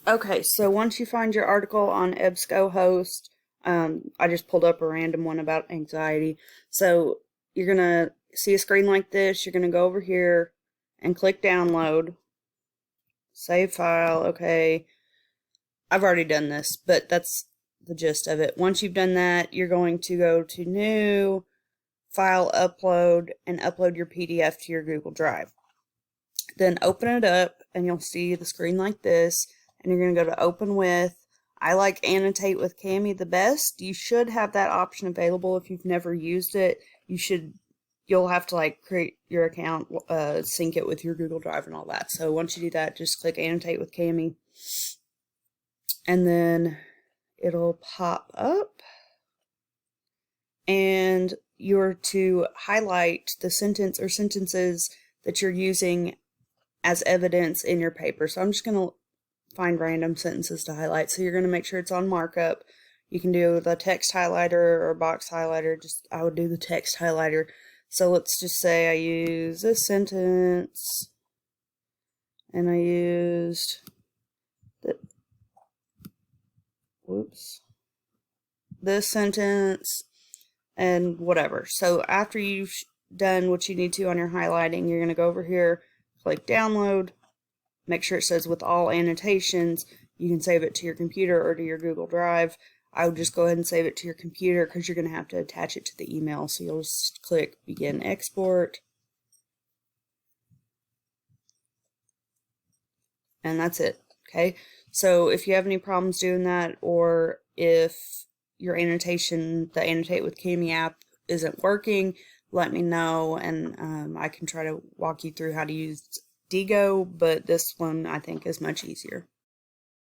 Okay, so once you find your article on EBSCOhost, I just pulled up a random one about anxiety. So you're gonna see a screen like this. You're gonna go over here and click download, save file. Okay, I've already done this, but that's the gist of it. Once you've done that, you're going to go to new, file upload, and upload your PDF to your Google Drive. Then open it up and you'll see the screen like this, and you're going to go to open with. I like Annotate with Kami the best. You should have that option available if you've never used it. You'll have to like create your account, sync it with your Google Drive and all that. So once you do that, just click Annotate with Kami, and then it'll pop up, and you're to highlight the sentence or sentences that you're using as evidence in your paper. So I'm just going to find random sentences to highlight. So you're going to make sure it's on markup. You can do the text highlighter or box highlighter. I would do the text highlighter. So let's just say I use this sentence, and I used this sentence and whatever. So after you've done what you need to on your highlighting, you're going to go over here, click download, make sure it says with all annotations. You can save it to your computer or to your Google Drive. I would just go ahead and save it to your computer because you're going to have to attach it to the email. So you'll just click begin export. And that's it. Okay. So if you have any problems doing that, or if your annotation, the Annotate with Kami app, isn't working, let me know, and I can try to walk you through how to use Diigo, but this one I think is much easier.